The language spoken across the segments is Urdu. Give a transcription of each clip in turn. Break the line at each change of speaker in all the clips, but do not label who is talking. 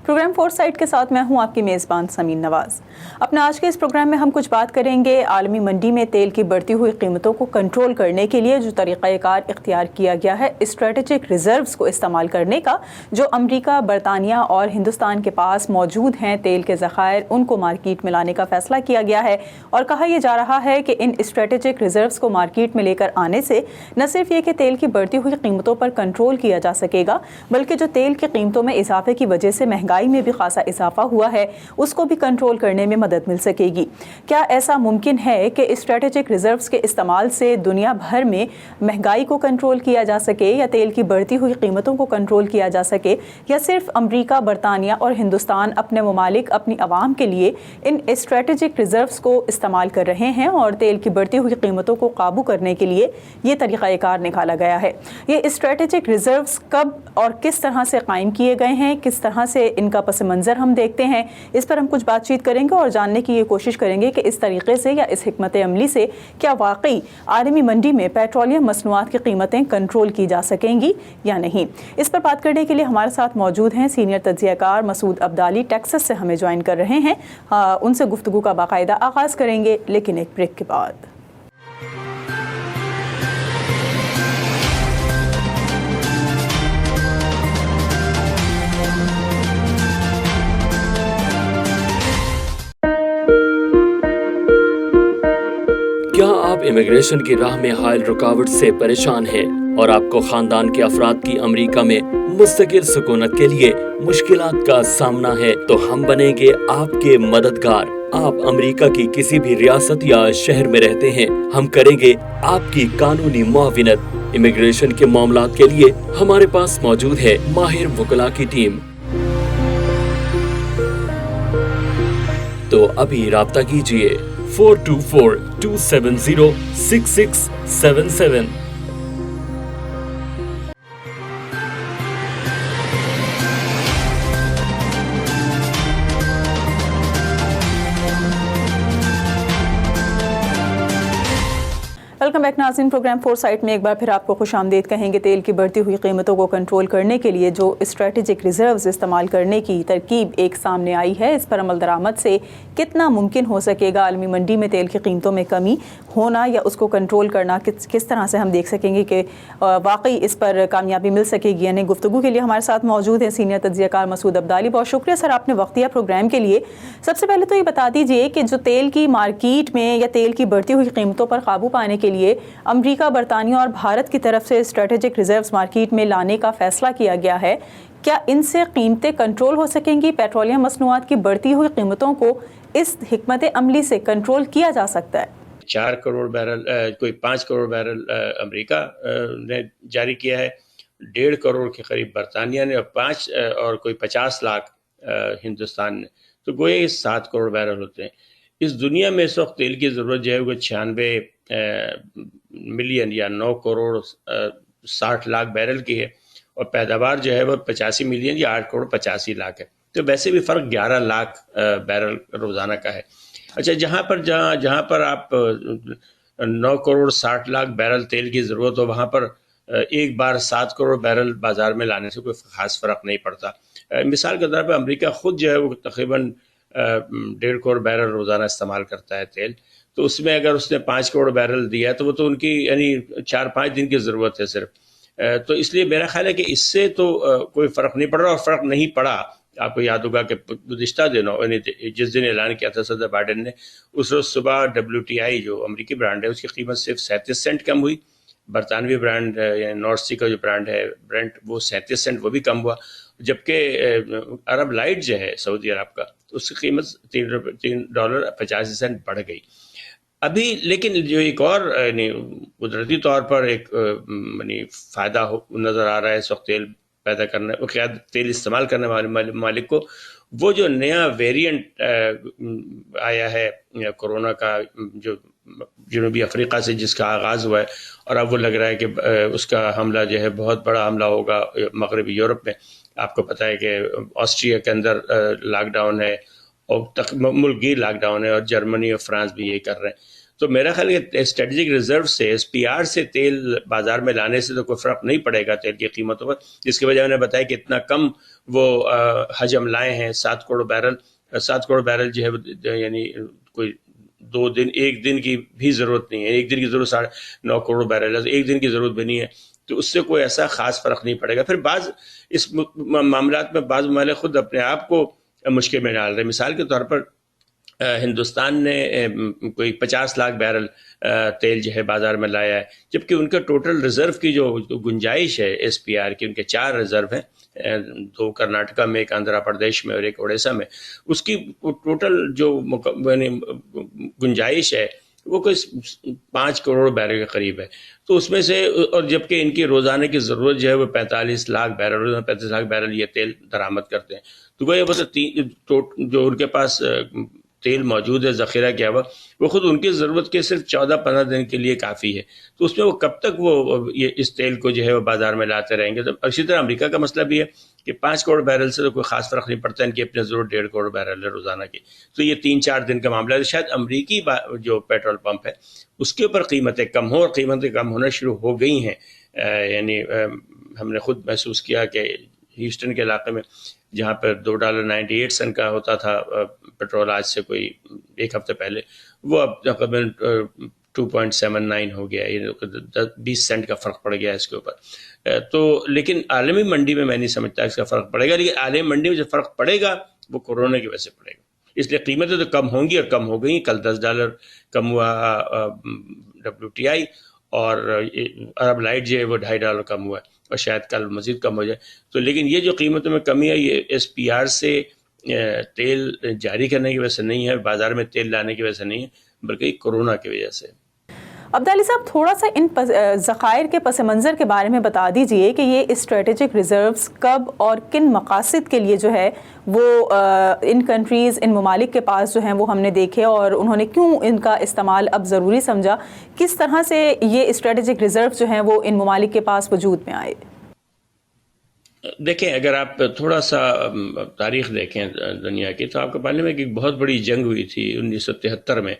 پروگرام فور سائٹ کے ساتھ میں ہوں آپ کی میزبان سمین نواز۔ اپنے آج کے اس پروگرام میں ہم کچھ بات کریں گے عالمی منڈی میں تیل کی بڑھتی ہوئی قیمتوں کو کنٹرول کرنے کے لیے جو طریقہ کار اختیار کیا گیا ہے اسٹریٹجک ریزروز کو استعمال کرنے کا، جو امریکہ، برطانیہ اور ہندوستان کے پاس موجود ہیں تیل کے ذخائر، ان کو مارکیٹ میں لانے کا فیصلہ کیا گیا ہے، اور کہا یہ جا رہا ہے کہ ان اسٹریٹجک ریزروز کو مارکیٹ میں لے کر آنے سے نہ صرف یہ کہ تیل کی بڑھتی ہوئی قیمتوں پر کنٹرول کیا جا سکے گا، بلکہ جو تیل کی قیمتوں میں اضافے کی وجہ سے مہنگائی میں بھی خاصا اضافہ ہوا ہے اس کو بھی کنٹرول کرنے میں مدد مل سکے گی۔ کیا ایسا ممکن ہے کہ اسٹریٹجک ریزروز کے استعمال سے دنیا بھر میں مہنگائی کو کنٹرول کیا جا سکے یا تیل کی بڑھتی ہوئی قیمتوں کو کنٹرول کیا جا سکے، یا صرف امریکہ، برطانیہ اور ہندوستان اپنے ممالک اپنی عوام کے لیے ان اسٹریٹجک ریزروز کو استعمال کر رہے ہیں اور تیل کی بڑھتی ہوئی قیمتوں کو قابو کرنے کے لیے یہ طریقہ کار نکالا گیا ہے؟ یہ اسٹریٹجک ریزروز کب اور کس طرح سے قائم کیے گئے ہیں، کس طرح سے ان کا پس منظر ہم دیکھتے ہیں، اس پر ہم کچھ بات چیت کریں گے اور جاننے کی یہ کوشش کریں گے کہ اس طریقے سے یا اس حکمت عملی سے کیا واقعی عالمی منڈی میں پیٹرولیم مصنوعات کی قیمتیں کنٹرول کی جا سکیں گی یا نہیں۔ اس پر بات کرنے کے لیے ہمارے ساتھ موجود ہیں سینئر تجزیہ کار مسعود عبدالی، ٹیکساس سے ہمیں جوائن کر رہے ہیں۔ ان سے گفتگو کا باقاعدہ آغاز کریں گے لیکن ایک بریک کے بعد۔
کیا آپ امیگریشن کی راہ میں حائل رکاوٹ سے پریشان ہیں اور آپ کو خاندان کے افراد کی امریکہ میں مستقل سکونت کے لیے مشکلات کا سامنا ہے تو ہم بنیں گے آپ کے مددگار۔ آپ امریکہ کی کسی بھی ریاست یا شہر میں رہتے ہیں، ہم کریں گے آپ کی قانونی معاونت۔ امیگریشن کے معاملات کے لیے ہمارے پاس موجود ہے ماہر وکلاء کی ٹیم۔ تو ابھی رابطہ کیجیے 4242706677۔
ویلکم بیک ناظرین، پروگرام فور سائٹ میں ایک بار پھر آپ کو خوش آمدید کہیں گے۔ تیل کی بڑھتی ہوئی قیمتوں کو کنٹرول کرنے کے لیے جو اسٹریٹجک ریزروز استعمال کرنے کی ترکیب ایک سامنے آئی ہے، اس پر عمل درآمد سے کتنا ممکن ہو سکے گا عالمی منڈی میں تیل کی قیمتوں میں کمی ہونا یا اس کو کنٹرول کرنا، کس طرح سے ہم دیکھ سکیں گے کہ واقعی اس پر کامیابی مل سکے گی۔ یعنی گفتگو کے لیے ہمارے ساتھ موجود ہیں سینئر تجزیہ کار مسعود عبدالی۔ بہت شکریہ سر، آپ نے وقت دیا پروگرام کے لیے۔ سب سے پہلے تو یہ بتا دیجیے کہ جو تیل کی مارکیٹ میں یا تیل کی بڑھتی ہوئی قیمتوں پر قابو پانے کے لیے امریکہ، برطانیہ اور بھارت کی طرف سے اسٹریٹجک ریزروز مارکیٹ میں لانے کا فیصلہ کیا گیا ہے، کیا ان سے قیمتیں کنٹرول ہو سکیں گی؟ پیٹرولیم مصنوعات کی بڑھتی ہوئی قیمتوں کو اس حکمت عملی سے کنٹرول کیا جا سکتا ہے؟
4 کروڑ بیرل کوئی 5 کروڑ بیرل امریکہ نے جاری کیا ہے، 1.5 کروڑ کے قریب برطانیہ نے، اور کوئی 50 لاکھ ہندوستان نے، تو گویا 7 کروڑ بیرل ہوتے ہیں۔ اس دنیا میں اس وقت تیل کی ضرورت جو ہے وہ 96 ملین یا 9 کروڑ 60 لاکھ بیرل کی ہے، اور پیداوار جو ہے وہ 85 ملین یا 8 کروڑ 85 لاکھ ہے۔ تو ویسے بھی فرق 11 لاکھ بیرل روزانہ کا ہے۔ اچھا، جہاں پر آپ 9 کروڑ 60 لاکھ بیرل تیل کی ضرورت ہو، وہاں پر ایک بار 7 کروڑ بیرل بازار میں لانے سے کوئی خاص فرق نہیں پڑتا۔ مثال کے طور پہ امریکہ خود جو ہے وہ تقریباً 1.5 کروڑ بیرل روزانہ استعمال کرتا ہے تیل، تو اس میں اگر اس نے 5 کروڑ بیرل دیا ہے تو وہ تو ان کی یعنی 4-5 دن کی ضرورت ہے صرف۔ تو اس لیے میرا خیال ہے کہ اس سے تو کوئی فرق نہیں پڑ رہا، اور فرق نہیں پڑا۔ آپ کو یاد ہوگا کہ گزشتہ دنوں یعنی جس دن اعلان کیا تھا صدر بائیڈن نے، اس روز صبح WTI جو امریکی برانڈ ہے اس کی قیمت صرف 37 سینٹ کم ہوئی۔ برطانوی برانڈ یعنی نارتھ سی کا جو برانڈ ہے برنٹ، وہ 37 سینٹ وہ بھی کم ہوا، جبکہ عرب لائٹ جو ہے سعودی عرب کا، اس کی قیمت $3.85 بڑھ گئی ابھی۔ لیکن جو ایک اور یعنی قدرتی طور پر ایک یعنی فائدہ نظر آ رہا ہے اس وقت تیل پیدا کرنے، تیل استعمال کرنے والے ممالک کو، وہ جو نیا ویریئنٹ آیا ہے کورونا کا، جو جنوبی افریقہ سے جس کا آغاز ہوا ہے، اور اب وہ لگ رہا ہے کہ اس کا حملہ جو ہے بہت بڑا حملہ ہوگا مغربی یورپ میں۔ آپ کو پتہ ہے کہ آسٹریا کے اندر لاک ڈاؤن ہے، اور ملک گیر لاک ڈاؤن ہے، اور جرمنی اور فرانس بھی یہی کر رہے ہیں۔ تو میرا خیال ہے کہ اسٹریٹجک ریزرو سے SPR سے تیل بازار میں لانے سے تو کوئی فرق نہیں پڑے گا تیل کی قیمتوں پر، جس کی وجہ میں نے بتایا کہ اتنا کم وہ حجم لائے ہیں، 7 کروڑ بیرل جو ہے یعنی کوئی 2 دن 1 دن کی بھی ضرورت نہیں ہے، 1 دن کی ضرورت 9.5 کروڑ بیرل ہے، 1 دن کی ضرورت بھی نہیں ہے، تو اس سے کوئی ایسا خاص فرق نہیں پڑے گا۔ پھر بعض اس معاملات میں بعض ممالک خود اپنے آپ کو مشکل میں ڈال رہے ہیں۔ مثال کے طور پر ہندوستان نے کوئی 50 لاکھ بیرل تیل جو ہے بازار میں لایا ہے، جبکہ ان کا ٹوٹل ریزرو کی جو گنجائش ہے SPR کی، ان کے 4 ریزرو ہیں، 2 کرناٹکا میں، 1 آندھرا پردیش میں اور 1 اڑیسہ میں، اس کی ٹوٹل جو گنجائش ہے وہ کوئی 5 کروڑ بیرل کے قریب ہے۔ تو اس میں سے، اور جبکہ ان کی روزانہ کی ضرورت جو ہے وہ 45 لاکھ بیرل، روزانہ 35 لاکھ بیرل یہ تیل درآمد کرتے ہیں، تو وہ جو ان کے پاس تیل موجود ہے ذخیرہ کیا ہوا، وہ خود ان کی ضرورت کے صرف 14-15 دن کے لیے کافی ہے۔ تو اس میں وہ کب تک وہ یہ اس تیل کو جو ہے وہ بازار میں لاتے رہیں گے؟ تو اسی طرح امریکہ کا مسئلہ بھی ہے کہ 5 کروڑ بیرل سے تو کوئی خاص فرق نہیں پڑتا، ان کی اپنے ضرورت 1.5 کروڑ بیرل ہے روزانہ کی، تو یہ 3-4 دن کا معاملہ ہے۔ شاید امریکی جو پیٹرول پمپ ہے اس کے اوپر قیمتیں کم ہوں، اور قیمتیں کم ہونا شروع ہو گئی ہیں، یعنی ہم نے خود محسوس کیا کہ ہیوسٹن کے علاقے میں جہاں پر $2.98 کا ہوتا تھا پیٹرول، آج سے کوئی 1 ہفتے پہلے وہ اب تقریباً 2.79 ہو گیا، 20 سینٹ کا فرق پڑ گیا اس کے اوپر۔ تو لیکن عالمی منڈی میں نہیں سمجھتا اس کا فرق پڑے گا، لیکن عالمی منڈی میں جو فرق پڑے گا وہ کورونا کی وجہ سے پڑے گا، اس لیے قیمتیں تو کم ہوں گی اور کم ہو گئی۔ کل $10 کم ہوا WTI، اور عرب لائٹ جو ہے وہ $2.5 کم ہوا ہے، اور شاید کل مزید کم ہو جائے۔ تو لیکن یہ جو قیمتوں میں کمی ہے یہ SPR سے تیل جاری کرنے کی وجہ سے نہیں ہے، بازار میں تیل لانے کی وجہ سے نہیں ہے، بلکہ کورونا کی وجہ سے۔
عبدالی صاحب، تھوڑا سا ان ذخائر کے پس منظر کے بارے میں بتا دیجئے کہ یہ اسٹریٹجک ریزروز کب اور کن مقاصد کے لیے جو ہے وہ ان کنٹریز، ان ممالک کے پاس جو ہیں وہ ہم نے دیکھے، اور انہوں نے کیوں ان کا استعمال اب ضروری سمجھا، کس طرح سے یہ اسٹریٹجک ریزرو جو ہیں وہ ان ممالک کے پاس وجود میں آئے؟
دیکھیں، اگر آپ تھوڑا سا تاریخ دیکھیں دنیا کی، تو آپ کو معلوم ہے کہ ایک بہت بڑی جنگ ہوئی تھی 1973 میں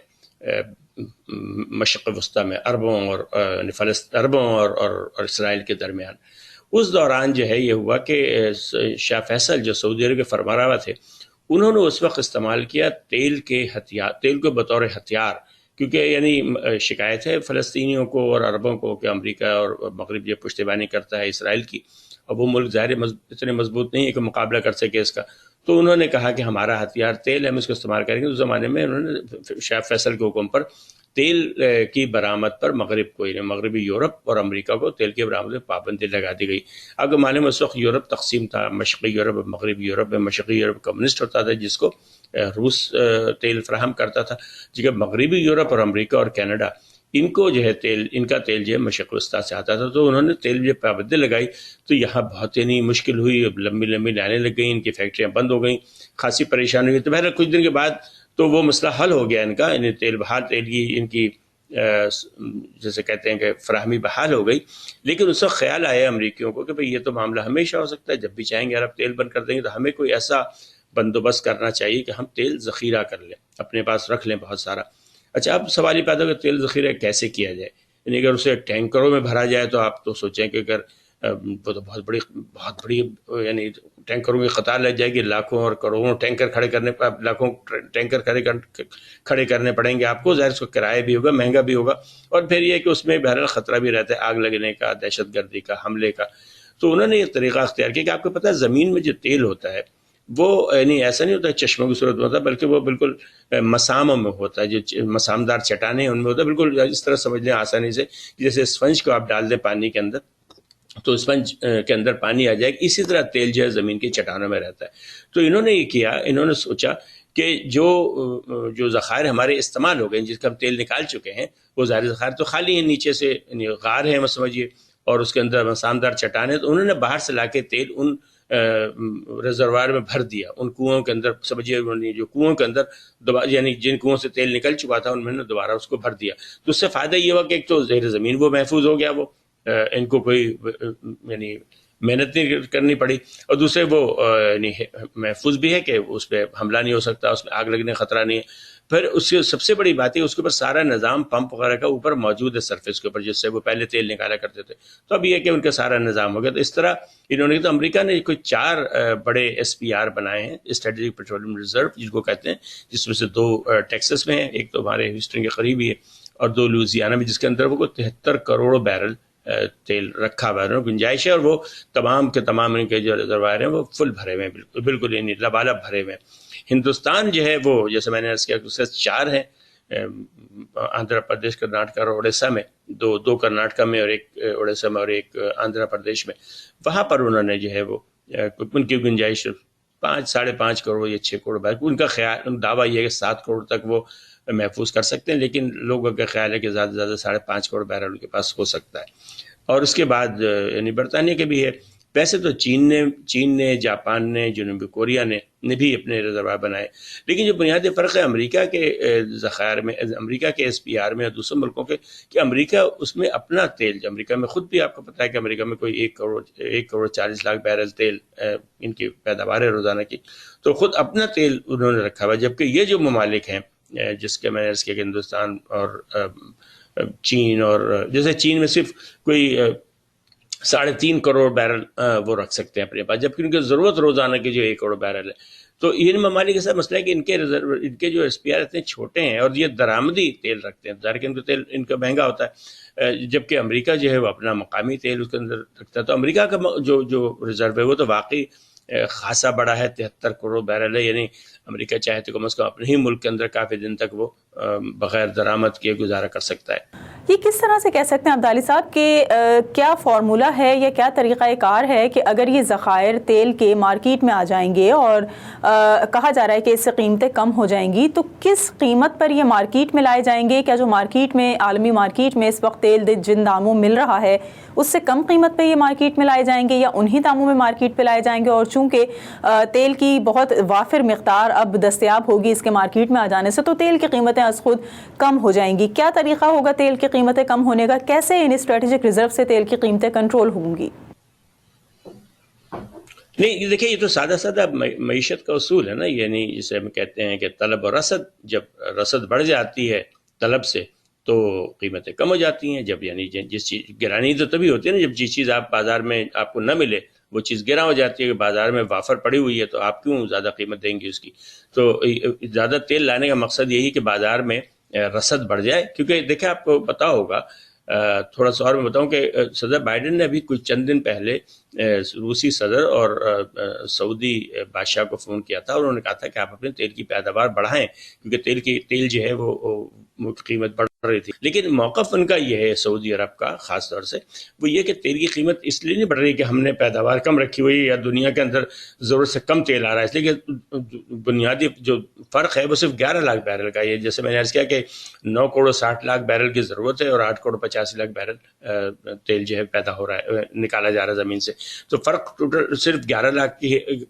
مشرق وسطیٰ میں، عربوں اور اسرائیل کے درمیان۔ اس دوران جو ہے یہ ہوا کہ شاہ فیصل جو سعودی عرب کے فرمانروا تھے، انہوں نے اس وقت استعمال کیا تیل کو بطور ہتھیار، کیونکہ یعنی شکایت ہے فلسطینیوں کو اور عربوں کو کہ امریکہ اور مغرب یہ پشتیبانی کرتا ہے اسرائیل کی، اب وہ ملک ظاہر اتنے مضبوط نہیں ہے کہ مقابلہ کر سکے اس کا، تو انہوں نے کہا کہ ہمارا ہتھیار تیل ہے، ہم اس کو استعمال کریں گے۔ اس زمانے میں انہوں نے شاہ فیصل کے حکم پر تیل کی برآمد پر مغربی یورپ اور امریکہ کو تیل کی برآمد میں پابندی لگا دی گئی۔ اب تو معلوم ہے اس وقت یورپ تقسیم تھا، مشرقی یورپ اور مغربی یورپ میں۔ مشرقی یورپ کمیونسٹ ہوتا تھا جس کو روس تیل فراہم کرتا تھا، جبکہ مغربی یورپ اور امریکہ اور کینیڈا ان کو جو ہے ان کا تیل جو ہے مشرق وسطیٰ سے آتا تھا، تو انہوں نے تیل جو پابندی لگائی، تو یہاں بہت ہی مشکل ہوئی، اب لمبی لائنیں لگ گئیں، ان کی فیکٹریاں بند ہو گئیں، خاصی پریشانی ہوئی۔ تو بہرحال کچھ دن کے بعد تو وہ مسئلہ حل ہو گیا ان کا، تیل کی ان کی جیسے کہتے ہیں کہ فراہمی بحال ہو گئی۔ لیکن اس وقت خیال آیا امریکیوں کو کہ بھئی یہ تو معاملہ ہمیشہ ہو سکتا ہے، جب بھی چاہیں گے عرب تیل بند کر دیں گے، تو ہمیں کوئی ایسا بندوبست کرنا چاہیے کہ ہم تیل ذخیرہ کر لیں، اپنے پاس رکھ لیں بہت سارا۔ اچھا، اب سوال یہ پیدا ہو کہ تیل ذخیرہ کیسے کیا جائے، یعنی اگر اسے ٹینکروں میں بھرا جائے تو آپ تو سوچیں کہ اگر وہ تو بہت بڑی یعنی ٹینکروں کی قطار لگ جائے گی، لاکھوں اور کروڑوں ٹینکر کھڑے کرنے پڑیں گے آپ کو، ظاہر اس کو کرایہ بھی ہوگا، مہنگا بھی ہوگا، اور پھر یہ کہ اس میں بہرحال خطرہ بھی رہتا ہے آگ لگنے کا، دہشت گردی کا، حملے کا۔ تو انہوں نے یہ طریقہ اختیار کیا کہ آپ کو پتہ ہے زمین میں جو تیل ہوتا ہے وہ یعنی ایسا نہیں ہوتا چشموں کی صورت میں ہوتا، بلکہ وہ بالکل مساموں میں ہوتا ہے، جو مسامدار چٹانیں ان میں ہوتا ہے، بالکل اس طرح سمجھ لیں آسانی سے، جیسے اسفنج کو آپ ڈال دیں پانی کے اندر تو اسفنج کے اندر پانی آ جائے گا، اسی طرح تیل جو ہے زمین کی چٹانوں میں رہتا ہے۔ تو انہوں نے یہ کیا، انہوں نے سوچا کہ جو ذخائر ہمارے استعمال ہو گئے، جس کا ہم تیل نکال چکے ہیں، وہ ظاہر ذخائر تو خالی ہیں، نیچے سے غار ہے سمجھیے، اور اس کے اندر مسامدار چٹانیں، تو انہوں نے باہر سے لا کے تیل ان ریزروار میں بھر دیا، ان کنوؤں کے اندر سمجھیے، جو کنوؤں کے اندر یعنی جن کنوؤں سے تیل نکل چکا تھا ان میں نے دوبارہ اس کو بھر دیا۔ تو اس سے فائدہ یہ ہوا کہ ایک تو زیر زمین وہ محفوظ ہو گیا، وہ ان کو کوئی یعنی محنت نہیں کرنی پڑی، اور دوسرے وہ یعنی محفوظ بھی ہے کہ اس پہ حملہ نہیں ہو سکتا، اس میں آگ لگنے کا خطرہ نہیں ہے۔ پھر اس کی سب سے بڑی بات ہے اس کے اوپر سارا نظام پمپ وغیرہ کا اوپر موجود ہے سرفیس کے اوپر، جس سے وہ پہلے تیل نکالا کرتے تھے، تو اب یہ کہ ان کا سارا نظام ہو گیا۔ تو اس طرح انہوں نے، تو امریکہ نے کوئی 4 بڑے SPR بنائے ہیں، اسٹریٹجک پیٹرولیم ریزرو جن کو کہتے ہیں، جس میں سے 2 ٹیکسس میں ہیں، ایک تو ہمارے ہیوسٹن کے قریب ہی ہے، اور 2 لوزیانہ میں، جس کے اندر وہ 73 کروڑ بیرل تیل رکھا ہوا ہے، گنجائش ہے، اور وہ تمام کے تمام ان کے جو ریزروائر ہیں وہ فل بھرے ہوئے ہیں، بالکل یعنی لبالب بھرے ہوئے ہیں۔ ہندوستان جو ہے وہ جیسے میں نے عرض کیا اس سے 4 ہیں، آندھرا پردیش، کرناٹک اور اڑیسہ میں، 2 کرناٹک میں اور 1 اڑیسہ میں اور 1 آندھرا پردیش میں۔ وہاں پر انہوں نے جو ہے وہ ان کی گنجائش 5 ساڑھے 5 کروڑ یا 6 کروڑ بیرل، ان کا خیال دعویٰ یہ ہے کہ 7 کروڑ تک وہ محفوظ کر سکتے ہیں، لیکن لوگوں کا خیال ہے کہ زیادہ سے زیادہ 5.5 کروڑ بیرل ان کے پاس ہو سکتا ہے۔ اور اس کے بعد یعنی برطانیہ کے بھی ہے، ویسے تو چین نے، جاپان نے، جنوبی کوریا نے بھی اپنے ریزروائر بنائے، لیکن جو بنیادی فرق ہے امریکہ کے ذخائر میں، امریکہ کے SPR میں اور دوسرے ملکوں کے، کہ امریکہ اس میں اپنا تیل، جو امریکہ میں خود بھی آپ کو پتہ ہے کہ امریکہ میں کوئی 1 کروڑ 40 لاکھ بیرل تیل ان کی پیداوار ہے روزانہ کی، تو خود اپنا تیل انہوں نے رکھا ہوا ہے، جبکہ یہ جو ممالک ہیں جس کے میں نے اس کے ہندوستان اور چین، اور جیسے چین میں صرف کوئی 3.5 کروڑ بیرل وہ رکھ سکتے ہیں اپنے پاس، جبکہ ان کی ضرورت روزانہ کی جو 1 کروڑ بیرل ہے۔ تو ان ممالک کے ساتھ مسئلہ ہے کہ ان کے جو SPR اتنے چھوٹے ہیں، اور یہ درآمدی تیل رکھتے ہیں، ظاہر کہ ان کا تیل ان کا مہنگا ہوتا ہے، جبکہ امریکہ جو ہے وہ اپنا مقامی تیل اس کے اندر رکھتا ہے۔ تو امریکہ کا جو ریزرو ہے وہ تو واقعی خاصا بڑا ہے، 73 کروڑ بیرل ہے، یعنی امریکہ چاہے تو کم از کم اپنے ہی ملک کے اندر کافی دن تک وہ بغیر درآمد کے گزارا کر سکتا ہے۔
یہ کس طرح سے کہہ سکتے ہیں عبدالی صاحب کہ کیا فارمولہ ہے یا کیا طریقہ کار ہے کہ اگر یہ ذخائر تیل کے مارکیٹ میں آ جائیں گے اور کہا جا رہا ہے کہ اس سے قیمتیں کم ہو جائیں گی، تو کس قیمت پر یہ مارکیٹ میں لائے جائیں گے؟ کیا جو مارکیٹ میں، عالمی مارکیٹ میں اس وقت تیل جن داموں مل رہا ہے اس سے کم قیمت پہ یہ مارکیٹ میں لائے جائیں گے، یا انہی داموں میں مارکیٹ پہ لائے جائیں گے؟ اور چونکہ تیل کی بہت وافر مقدار اب دستیاب ہوگی اس کے مارکیٹ میں آ جانے سے، تو تیل کی قیمتیں از خود کم ہو جائیں گی۔ کیا طریقہ ہوگا تیل کی قیمتیں کم ہونے کا؟ کیسے ان اسٹریٹجک ریزرو سے تیل کی قیمتیں کنٹرول ہوں گی؟
نہیں دیکھیں، یہ تو سادہ معیشت کا اصول ہے نا، یعنی جسے ہم کہتے ہیں کہ طلب اور رسد، جب رسد بڑھ جاتی ہے طلب سے تو قیمتیں کم ہو جاتی ہیں۔ جب یعنی جس چیز گرانی تو تبھی ہوتی ہے نا، جب جس چیز آپ بازار میں آپ کو نہ ملے وہ چیز گرا ہو جاتی ہے، کہ بازار میں وافر پڑی ہوئی ہے تو آپ کیوں زیادہ قیمت دیں گے اس کی۔ تو زیادہ تیل لانے کا مقصد یہی کہ بازار میں رسد بڑھ جائے، کیونکہ دیکھیں آپ کو پتا ہوگا، تھوڑا سا اور میں بتاؤں کہ صدر بائیڈن نے ابھی کچھ چند دن پہلے روسی صدر اور سعودی بادشاہ کو فون کیا تھا، اور انہوں نے کہا تھا کہ آپ اپنے تیل کی پیداوار بڑھائیں، کیونکہ تیل جو ہے وہ قیمت بڑھ رہی تھی۔ لیکن موقف ان کا یہ ہے سعودی عرب کا خاص طور سے، وہ یہ کہ تیل کی قیمت اس لیے نہیں بڑھ رہی کہ ہم نے پیداوار کم رکھی ہوئی یا دنیا کے اندر ضرورت سے کم تیل آ رہا ہے، اس لیے کہ بنیادی جو فرق ہے وہ صرف 11 لاکھ بیرل کا ہے۔ جیسے میں نے عرض کیا کہ 9 کروڑ 60 لاکھ بیرل کی ضرورت ہے، اور 8 کروڑ 85 لاکھ بیرل تیل جو ہے پیدا ہو رہا ہے، نکالا جا رہا ہے زمین سے، تو فرق ٹوٹل صرف 11 لاکھ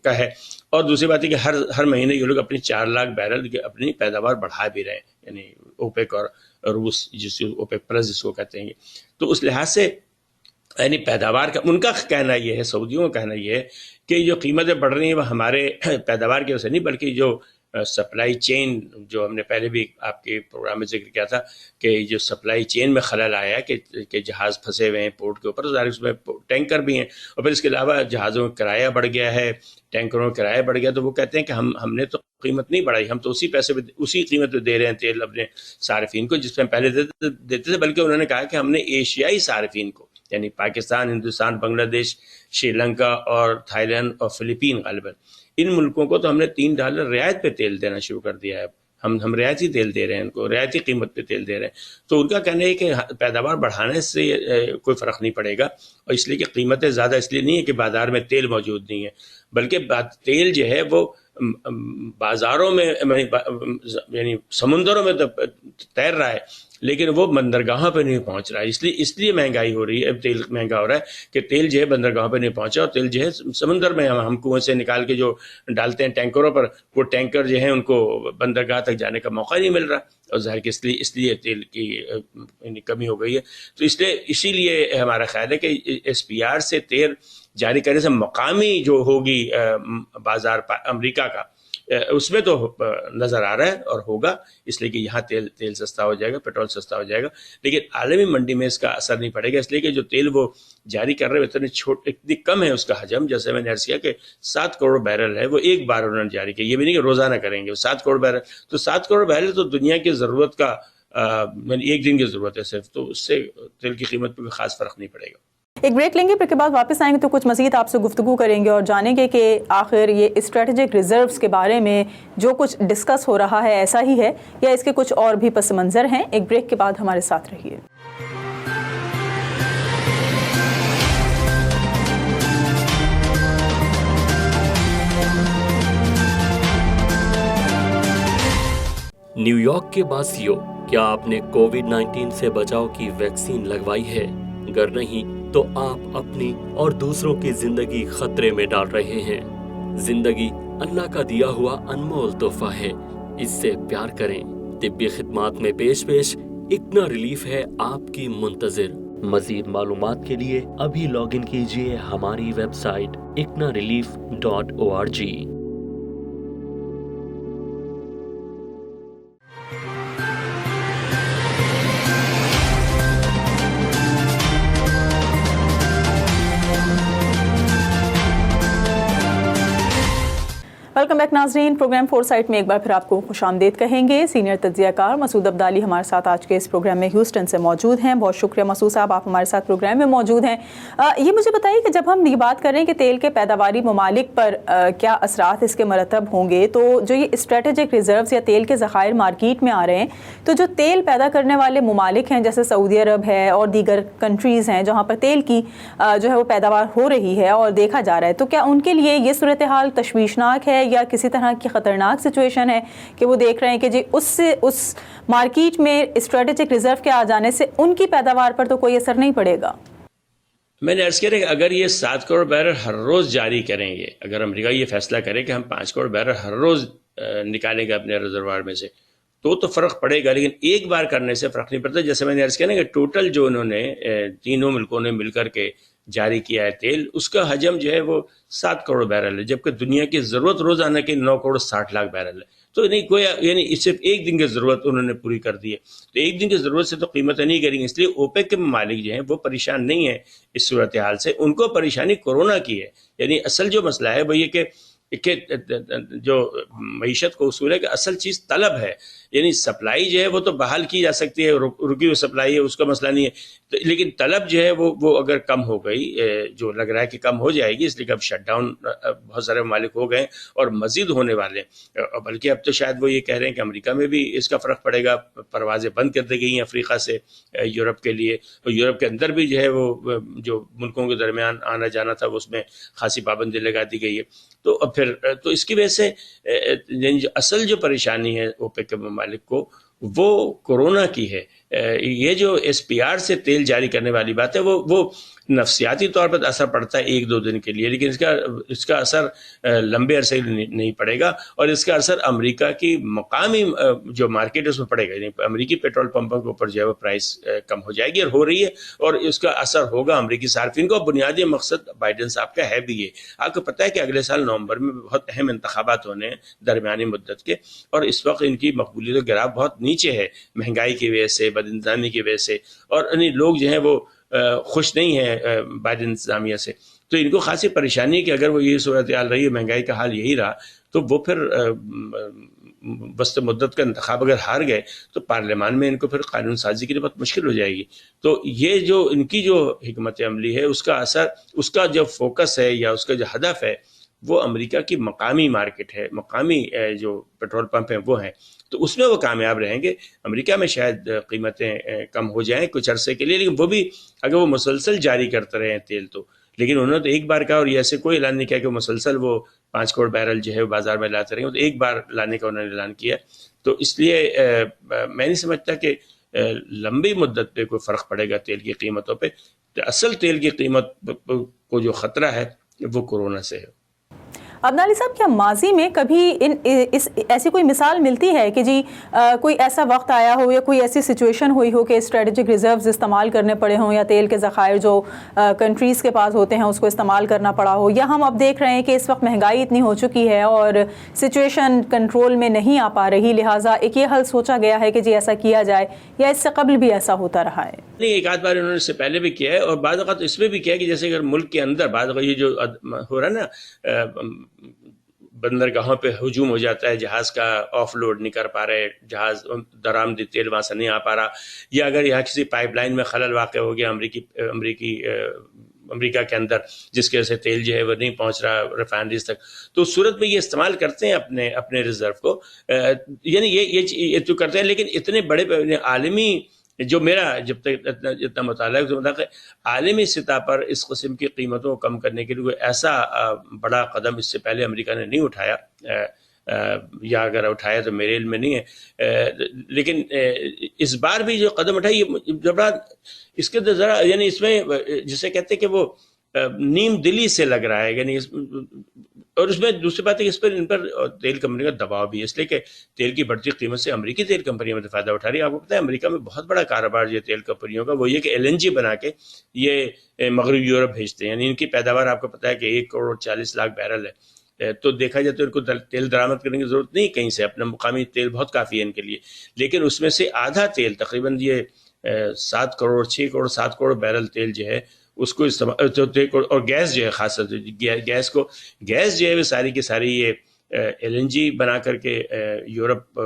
کا ہے۔ اور دوسری بات ہے کہ ہر مہینے یہ لوگ اپنی 4 لاکھ بیرل کی اپنی پیداوار بڑھا بھی رہے ہیں، یعنی اوپیک اور روس، جس اوپیک پلس جس کو کہتے ہیں۔ تو اس لحاظ سے یعنی پیداوار کا ان کا کہنا یہ ہے، سعودیوں کا کہنا یہ ہے کہ جو قیمتیں بڑھ رہی ہیں وہ ہمارے پیداوار کی وجہ سے نہیں، بلکہ جو سپلائی چین، جو ہم نے پہلے بھی آپ کے پروگرام میں ذکر کیا تھا کہ جو سپلائی چین میں خلل آیا ہے کہ جہاز پھنسے ہوئے ہیں پورٹ کے اوپر، ظاہر اس میں ٹینکر بھی ہیں، اور پھر اس کے علاوہ جہازوں کا کرایہ بڑھ گیا ہے، ٹینکروں کا کرایہ بڑھ گیا، تو وہ کہتے ہیں کہ ہم نے تو قیمت نہیں بڑھائی، ہم تو اسی قیمت پہ دے رہے ہیں تیل اپنے صارفین کو جس پہ ہم پہلے دیتے تھے، بلکہ انہوں نے کہا کہ ہم نے ایشیائی صارفین کو، یعنی پاکستان، ہندوستان، بنگلہ دیش، شری لنکا اور تھائی لینڈ اور فلپین، غالباً ان ملکوں کو تو ہم نے $3 رعایت پہ تیل دینا شروع کر دیا ہے۔ ہم رعایتی تیل دے رہے ہیں، ان کو رعایتی قیمت پہ تیل دے رہے ہیں۔ تو ان کا کہنا ہے کہ پیداوار بڑھانے سے کوئی فرق نہیں پڑے گا، اور اس لیے کہ قیمتیں زیادہ اس لیے نہیں ہے کہ بازار میں تیل موجود نہیں ہے، بلکہ تیل جو ہے وہ بازاروں میں یعنی سمندروں میں تیر رہا ہے، لیکن وہ بندرگاہوں پہ نہیں پہنچ رہا ہے. اس لیے مہنگائی ہو رہی ہے, تیل مہنگا ہو رہا ہے کہ تیل جو ہے بندرگاہوں پہ نہیں پہنچا, اور تیل جو ہے سمندر میں ہم کنویں سے نکال کے جو ڈالتے ہیں ٹینکروں پر, وہ ٹینکر جو ہیں ان کو بندرگاہ تک جانے کا موقع نہیں مل رہا, اور ظاہر کہ اس لیے تیل کی کمی ہو گئی ہے. تو اسی لیے ہمارا خیال ہے کہ ایس پی آر سے تیل جاری کرنے سے مقامی جو ہوگی بازار امریکہ کا, اس میں تو نظر آ رہا ہے اور ہوگا, اس لیے کہ یہاں تیل سستا ہو جائے گا, پیٹرول سستا ہو جائے گا, لیکن عالمی منڈی میں اس کا اثر نہیں پڑے گا, اس لیے کہ جو تیل وہ جاری کر رہے ہیں اتنی کم ہے اس کا حجم. جیسے میں نے عرض کیا کہ 7 کروڑ بیرل ہے, وہ ایک بار انہوں نے جاری کیا, یہ بھی نہیں کہ روزانہ کریں گے. 7 کروڑ بیرل, تو 7 کروڑ بیرل تو دنیا کی ضرورت کا ایک دن کی ضرورت ہے صرف, تو اس سے تیل کی قیمت پہ کوئی خاص فرق نہیں پڑے گا.
ایک بریک لیں گے, پھر کے بعد واپس آئیں گے تو کچھ مزید آپ سے گفتگو کریں گے اور جانیں گے کہ آخر یہ اسٹریٹجک ریزروز کے بارے میں جو کچھ ڈسکس ہو رہا ہے ایسا ہی ہے یا اس کے کچھ اور بھی پس منظر ہیں. ایک بریک کے بعد ہمارے ساتھ رہیے.
نیو یارک کے باسیوں, کیا آپ نے کووڈ-19 سے بچاؤ کی ویکسین لگوائی ہے؟ اگر نہیں تو آپ اپنی اور دوسروں کی زندگی خطرے میں ڈال رہے ہیں. زندگی اللہ کا دیا ہوا انمول تحفہ ہے, اس سے پیار کریں. طبی خدمات میں پیش اکنا ریلیف ہے آپ کی منتظر. مزید معلومات کے لیے ابھی لاگ ان کیجیے ہماری web site iknarelief.org.
Welcome back ناظرین. پروگرام فور سائٹ میں ایک بار پھر آپ کو خوش آمدید کہیں گے. سینئر تجزیہ کار مسعود عبدالی ہمارے ساتھ آج کے اس پروگرام میں ہیوسٹن سے موجود ہیں. بہت شکریہ مسعود صاحب, آپ ہمارے ساتھ پروگرام میں موجود ہیں. یہ مجھے بتائیے کہ جب ہم یہ بات کر رہے ہیں کہ تیل کے پیداواری ممالک پر کیا اثرات اس کے مرتب ہوں گے, تو جو یہ اسٹریٹجک ریزروز یا تیل کے ذخائر مارکیٹ میں آ رہے ہیں, تو جو تیل پیدا کرنے والے ممالک ہیں جیسے سعودی عرب ہے اور دیگر کنٹریز ہیں جہاں پر تیل کی جو ہے وہ پیداوار ہو رہی ہے اور دیکھا جا رہا ہے, تو کیا ان کے لیے یہ صورتحال تشویشناک ہے یا کسی طرح کی خطرناک سچویشن ہے کہ وہ دیکھ رہے ہیں کہ جی اس مارکیٹ میں اسٹریٹجک ریزرو کے آ جانے سے ان کی پیداوار پر تو کوئی اثر نہیں پڑے گا؟
میں نے عرض کیا کہ اگر یہ 7 کروڑ بیرل ہر روز جاری کریں گے, اگر امریکہ یہ فیصلہ کرے کہ ہم 5 کروڑ بیرل ہر روز نکالیں گے اپنے ریزروار میں سے, تو فرق پڑے گا, لیکن ایک بار کرنے سے فرق نہیں پڑتا. جیسے میں نے عرض کیا نا کہ ٹوٹل جو انہوں نے تینوں ملکوں نے مل کر کے جاری کیا ہے تیل, اس کا حجم جو ہے وہ 7 کروڑ بیرل ہے, جبکہ دنیا کی ضرورت روزانہ کی 9 کروڑ 60 لاکھ بیرل ہے. تو نہیں کوئی یعنی صرف ایک دن کی ضرورت انہوں نے پوری کر دی ہے, تو ایک دن کی ضرورت سے تو قیمتیں نہیں کریں گے. اس لیے اوپیک کے ممالک جو ہیں وہ پریشان نہیں ہیں اس صورتحال سے, ان کو پریشانی کورونا کی ہے. یعنی اصل جو مسئلہ ہے وہ یہ کہ جو معیشت کو اصول ہے کہ اصل چیز طلب ہے, یعنی سپلائی جو ہے وہ تو بحال کی جا سکتی ہے, رکی ہوئی سپلائی ہے اس کا مسئلہ نہیں ہے, لیکن طلب جو ہے وہ اگر کم ہو گئی, جو لگ رہا ہے کہ کم ہو جائے گی, اس لیے کہ اب شٹ ڈاؤن بہت سارے ممالک ہو گئے اور مزید ہونے والے ہیں, بلکہ اب تو شاید وہ یہ کہہ رہے ہیں کہ امریکہ میں بھی اس کا فرق پڑے گا, پروازیں بند کر دی گئی ہیں افریقہ سے یورپ کے لیے, اور یورپ کے اندر بھی جو ہے وہ جو ملکوں کے درمیان آنا جانا تھا وہ اس میں خاصی پابندی لگا دی گئی ہے. تو اب پھر تو اس کی وجہ سے جو اصل جو پریشانی ہے اوپیک کے ممالک کو وہ کورونا کی ہے. یہ جو ایس پی آر سے تیل جاری کرنے والی بات ہے وہ نفسیاتی طور پر اثر پڑتا ہے 1-2 دن کے لیے, لیکن اس کا اثر لمبے عرصے نہیں پڑے گا, اور اس کا اثر امریکہ کی مقامی جو مارکیٹ ہے اس میں پڑے گا. یعنی امریکی پیٹرول پمپوں کے اوپر جو ہے وہ پرائس کم ہو جائے گی اور ہو رہی ہے, اور اس کا اثر ہوگا امریکی صارفین کو. بنیادی مقصد بائیڈن صاحب کا ہے بھی یہ. آپ کو پتہ ہے کہ اگلے سال نومبر میں بہت اہم انتخابات ہونے ہیں درمیانی مدت کے, اور اس وقت ان کی مقبولیت و گراف بہت نیچے ہے مہنگائی کی وجہ سے, بد انتظامی کی وجہ سے, اور لوگ جو ہیں وہ خوش نہیں ہے بائیڈن انتظامیہ سے. تو ان کو خاصی پریشانی ہے کہ اگر وہ یہ صورتحال رہی, مہنگائی کا حال یہی رہا, تو وہ پھر وسط مدت کا انتخاب اگر ہار گئے تو پارلیمان میں ان کو پھر قانون سازی کے لیے بہت مشکل ہو جائے گی. تو یہ جو ان کی جو حکمت عملی ہے اس کا اثر, اس کا جو فوکس ہے یا اس کا جو ہدف ہے وہ امریکہ کی مقامی مارکیٹ ہے, مقامی جو پیٹرول پمپ ہیں وہ ہیں, تو اس میں وہ کامیاب رہیں گے. امریکہ میں شاید قیمتیں کم ہو جائیں کچھ عرصے کے لیے, لیکن وہ بھی اگر وہ مسلسل جاری کرتے رہے تیل تو, لیکن انہوں نے تو ایک بار کہا, اور یہ ایسے کوئی اعلان نہیں کیا کہ وہ مسلسل وہ 5 کروڑ بیرل جو ہے بازار میں لاتے رہیں, تو ایک بار لانے کا انہوں نے اعلان کیا. تو اس لیے میں نہیں سمجھتا کہ لمبی مدت پہ کوئی فرق پڑے گا تیل کی قیمتوں پہ. اصل تیل کی قیمت کو جو خطرہ ہے وہ کورونا سے ہے.
عدنان علی صاحب، کیا ماضی میں کبھی ایسی کوئی مثال ملتی ہے کہ جی کوئی ایسا وقت آیا ہو یا کوئی ایسی سچویشن ہوئی ہو کہ اسٹریٹجک ریزروز استعمال کرنے پڑے ہوں یا تیل کے ذخائر جو کنٹریز کے پاس ہوتے ہیں اس کو استعمال کرنا پڑا ہو، یا ہم اب دیکھ رہے ہیں کہ اس وقت مہنگائی اتنی ہو چکی ہے اور سچویشن کنٹرول میں نہیں آ پا رہی، لہٰذا ایک یہ حل سوچا گیا ہے کہ جی ایسا کیا جائے، یا اس سے قبل بھی ایسا ہوتا رہا ہے؟
نہیں، ایک آدھ بار انہوں نے اس سے پہلے بھی کیا ہے، اور بعض اوقات اس میں بھی کیا ہے کہ جیسے اگر ملک کے اندر بعض اوقات یہ جو ہو رہا ہے نا، بندرگاہوں پہ ہجوم ہو جاتا ہے، جہاز کا آف لوڈ نہیں کر پا رہے، جہاز درآمدی تیل وہاں سے نہیں آ پا رہا، یا اگر یہاں کسی پائپ لائن میں خلل واقع ہو گیا امریکہ کے اندر جس کی وجہ سے تیل جو ہے وہ نہیں پہنچ رہا ریفائنریز تک، تو اس صورت میں یہ استعمال کرتے ہیں اپنے ریزرو کو، یعنی یہ تو کرتے ہیں. لیکن اتنے بڑے عالمی، جو میرا جب تک اتنا مطالعہ ہے، مطلب عالمی سطح پر اس قسم کی قیمتوں کو کم کرنے کے لیے کوئی ایسا بڑا قدم اس سے پہلے امریکہ نے نہیں اٹھایا، یا اگر اٹھایا تو میرے علم میں نہیں ہے. لیکن اس بار بھی جو قدم اٹھائی، اس کے ذرا یعنی اس میں جسے کہتے ہیں کہ وہ نیم دلی سے لگ رہا ہے، یعنی اور اس میں دوسری بات ہے کہ ان پر تیل کمپنی کا دباؤ بھی ہے، اس لیے کہ تیل کی بڑھتی قیمت سے امریکی تیل کمپنیوں میں فائدہ اٹھا رہی ہے. آپ کو پتہ ہے امریکہ میں بہت بڑا کاروبار یہ تیل کمپنیوں کا وہ یہ کہ LNG بنا کے یہ مغربی یورپ بھیجتے ہیں، یعنی ان کی پیداوار آپ کو پتہ ہے کہ 1.40 کروڑ بیرل ہے. تو دیکھا جائے تو ان کو تیل درآمد کرنے کی ضرورت نہیں کہیں سے، اپنا مقامی تیل بہت کافی ہے ان کے لیے. لیکن اس میں سے آدھا تیل تقریباً یہ 7 کروڑ 7 کروڑ بیرل تیل جو ہے اس کو استعمال، اور گیس جو ہے خاص طور سے گیس جو ہے وہ ساری کی ساری یہ LNG بنا کر کے یورپ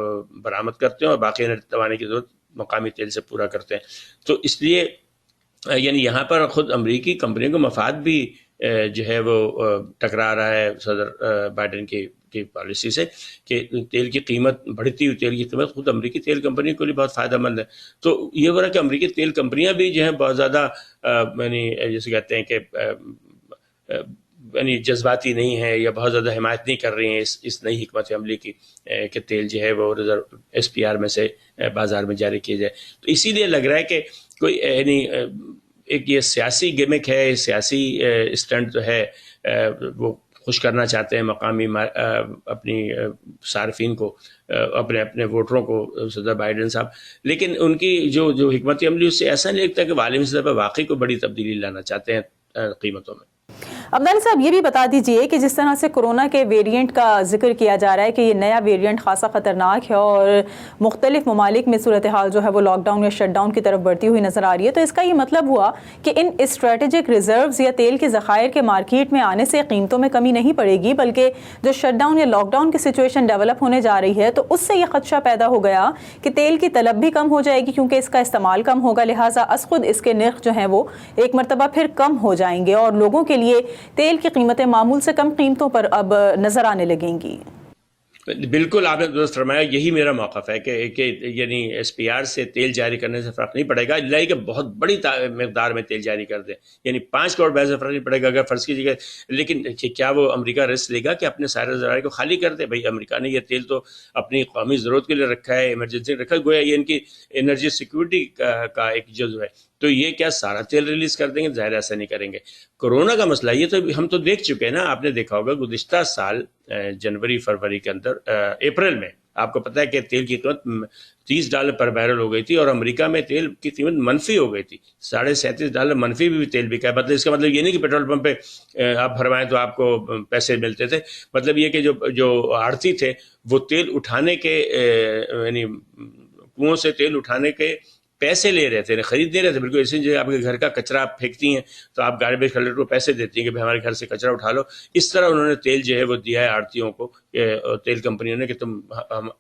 برآمد کرتے ہیں، اور باقی توانائی کی ضرورت مقامی تیل سے پورا کرتے ہیں. تو اس لیے یعنی یہاں پر خود امریکی کمپنیوں کو مفاد بھی جو ہے وہ ٹکرا رہا ہے صدر بائیڈن کی پالیسی سے، کہ تیل کی قیمت، بڑھتی ہوئی تیل کی قیمت خود امریکی تیل کمپنیوں کے لیے بہت فائدہ مند ہے. تو یہ ہو رہا ہے کہ امریکی تیل کمپنیاں بھی جو ہیں بہت زیادہ یعنی جیسے کہتے ہیں کہ یعنی جذباتی نہیں ہیں، یا بہت زیادہ حمایت نہیں کر رہی ہیں اس نئی حکمت عملی کی کہ تیل جو ہے وہ ریزرو SPR میں سے بازار میں جاری کیا جائے. تو اسی لیے لگ رہا ہے کہ کوئی یعنی ایک یہ سیاسی گمک ہے، سیاسی اسٹنٹ جو ہے وہ خوش کرنا چاہتے ہیں مقامی اپنی صارفین کو، اپنے ووٹروں کو صدر بائیڈن صاحب. لیکن ان کی جو حکمت عملی اس سے ایسا نہیں لگتا کہ وہ عالمی سطح پر واقعی کو بڑی تبدیلی لانا چاہتے ہیں قیمتوں میں.
عبداللہ صاحب، یہ بھی بتا دیجئے کہ جس طرح سے کورونا کے ویریئنٹ کا ذکر کیا جا رہا ہے کہ یہ نیا ویریئنٹ خاصا خطرناک ہے اور مختلف ممالک میں صورتحال جو ہے وہ لاک ڈاؤن یا شٹ ڈاؤن کی طرف بڑھتی ہوئی نظر آ رہی ہے، تو اس کا یہ مطلب ہوا کہ ان اسٹریٹجک ریزروز یا تیل کے ذخائر کے مارکیٹ میں آنے سے قیمتوں میں کمی نہیں پڑے گی، بلکہ جو شٹ ڈاؤن یا لاک ڈاؤن کی سچویشن ڈیولپ ہونے جا رہی ہے تو اس سے یہ خدشہ پیدا ہو گیا کہ تیل کی طلب بھی کم ہو جائے گی کیونکہ اس کا استعمال کم ہوگا، لہٰذا از خود اس کے نرخ جو ہیں وہ ایک مرتبہ پھر کم ہو جائیں گے اور لوگوں کے لیے تیل کی قیمتیں معمول سے کم قیمتوں پر اب نظر آنے لگیں گی.
بالکل آپ نے درست فرمایا، یہی میرا موقف ہے کہ یعنی SPR سے تیل جاری کرنے سے فرق نہیں پڑے گا، اللہ کہ بہت بڑی مقدار میں تیل جاری کر دیں، یعنی 5 کروڑ بیرل سے فرق نہیں پڑے گا اگر فرض کیجیے گا. لیکن کیا وہ امریکہ رسک لے گا کہ اپنے سارے ذرائع کو خالی کر دے؟ بھائی امریکہ نے یہ تیل تو اپنی قومی ضرورت کے لیے رکھا ہے، ایمرجنسی رکھا ہے، گویا یہ ان کی انرجی سیکورٹی کا ایک جزو ہے. تو یہ کیا سارا تیل ریلیز کر دیں گے؟ ظاہر ایسا نہیں کریں گے. کورونا کا مسئلہ یہ تو ہم تو دیکھ چکے ہیں نا، آپ نے دیکھا ہوگا گزشتہ سال جنوری فروری کے اندر، اپریل میں آپ کو پتہ ہے کہ تیل کی قیمت $30 پر بیرل ہو گئی تھی، اور امریکہ میں تیل کی قیمت منفی ہو گئی تھی، $37.5 منفی بھی تیل بکا ہے. مطلب اس کا مطلب یہ نہیں کہ پیٹرول پمپ پہ آپ بھروائیں تو آپ کو پیسے ملتے تھے، مطلب یہ کہ جو آڑتی تھے وہ تیل اٹھانے کے یعنی کنووں سے تیل اٹھانے کے پیسے لے رہے تھے، خرید نہیں رہے تھے. بالکل اسی جگہ آپ کے گھر کا کچرا آپ پھینکتی ہیں تو آپ گاربیج کلیکٹر کو پیسے دیتی ہیں کہ ہمارے گھر سے کچرا اٹھا لو. اس طرح انہوں نے تیل جو ہے وہ دیا ہے آڑتیوں کو، تیل کمپنیوں نے، کہ تم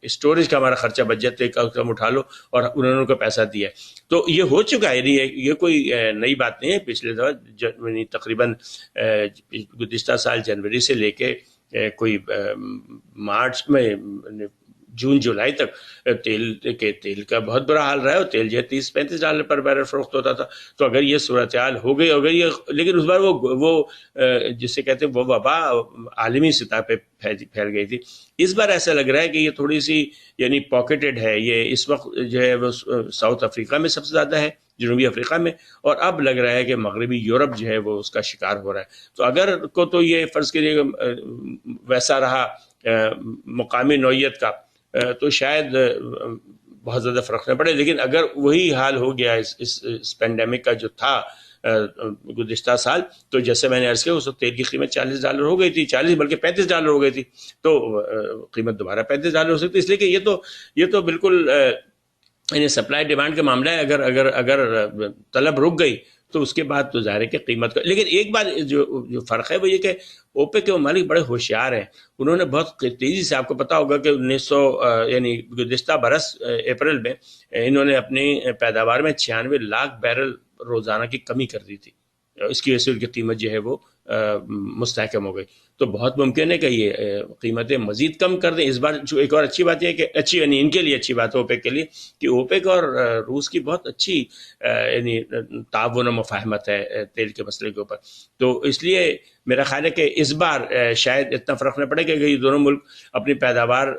اسٹوریج کا ہمارا خرچہ بچ جاتا ہے، کم اٹھا لو، اور انہوں نے ان کو پیسہ دیا ہے. تو یہ ہو چکا ہے، یہ کوئی نئی بات نہیں ہے. پچھلے دفعہ تقریباً گزشتہ سال جنوری سے لے کے کوئی مارچ میں جون جولائی تک تیل کا بہت برا حال رہا ہے، اور تیل جو ہے $30-35 پر بیرل فروخت ہوتا تھا. تو اگر یہ صورتحال ہو گئی، اگر یہ، لیکن اس بار وہ جسے کہتے ہیں وہ وبا عالمی سطح پہ پھیل گئی تھی. اس بار ایسا لگ رہا ہے کہ یہ تھوڑی سی یعنی پاکٹڈ ہے. یہ اس وقت جو ہے وہ ساؤتھ افریقہ میں سب سے زیادہ ہے، جنوبی افریقہ میں، اور اب لگ رہا ہے کہ مغربی یورپ جو ہے وہ اس کا شکار ہو رہا ہے. تو اگر کو تو یہ فرض کریے ویسا رہا مقامی نوعیت کا تو شاید بہت زیادہ فرق نہ پڑے، لیکن اگر وہی حال ہو گیا اس پینڈیمک کا جو تھا گزشتہ سال، تو جیسے میں نے عرض کیا اس وقت تیل کی قیمت $40 ہو گئی تھی، 40 بلکہ $35 ہو گئی تھی، تو قیمت دوبارہ $35 ہو سکتی ہے. اس لیے کہ یہ تو بالکل یعنی سپلائی ڈیمانڈ کا معاملہ ہے. اگر طلب رک گئی تو اس کے بعد تو ظاہر ہے کہ قیمت کا. لیکن ایک بات جو فرق ہے وہ یہ کہ اوپیک کے ممالک بڑے ہوشیار ہیں. انہوں نے بہت تیزی سے، آپ کو پتا ہوگا کہ 1900 یعنی گزشتہ برس اپریل میں انہوں نے اپنی پیداوار میں 96 لاکھ بیرل روزانہ کی کمی کر دی تھی. اس کی وجہ سے ان کی قیمت جو ہے وہ مستحکم ہو گئی. تو بہت ممکن ہے کہ یہ قیمتیں مزید کم کر دیں اس بار. جو ایک اور اچھی بات یہ ہے کہ اچھی یعنی ان کے لیے اچھی بات ہے اوپیک کے لیے کہ اوپیک اور روس کی بہت اچھی یعنی تعاون و مفاہمت ہے تیل کے مسئلے کے اوپر. تو اس لیے میرا خیال ہے کہ اس بار شاید اتنا فرق نہ پڑے کہ یہ دونوں ملک اپنی پیداوار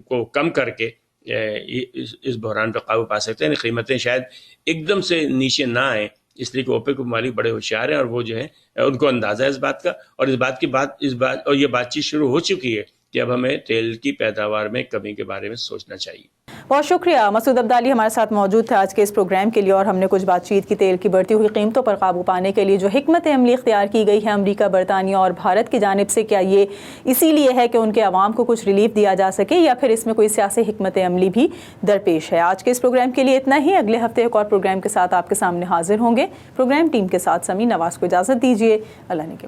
کو کم کر کے اس بحران پہ قابو پا سکتے ہیں. قیمتیں شاید ایک دم سے نیچے نہ آئیں، اس لیے کہ اوپیک ممالک بڑے ہوشیار ہیں اور وہ جو ہے ان کو اندازہ ہے اس بات کا، اور اور یہ بات چیت شروع ہو چکی ہے کہ اب ہمیں تیل کی پیداوار میں کمی کے بارے میں سوچنا چاہیے.
بہت شکریہ مسعود عبدالی ہمارے ساتھ موجود تھے آج کے اس پروگرام کے لیے، اور ہم نے کچھ بات چیت کی تیل کی بڑھتی ہوئی قیمتوں پر قابو پانے کے لیے جو حکمت عملی اختیار کی گئی ہے امریکہ، برطانیہ اور بھارت کی جانب سے، کیا یہ اسی لیے ہے کہ ان کے عوام کو کچھ ریلیف دیا جا سکے، یا پھر اس میں کوئی سیاسی حکمت عملی بھی درپیش ہے؟ آج کے اس پروگرام کے لیے اتنا ہی. اگلے ہفتے ایک اور پروگرام کے ساتھ آپ کے سامنے حاضر ہوں گے. پروگرام ٹیم کے ساتھ سمین نواز کو اجازت دیجیے. اللہ نے کے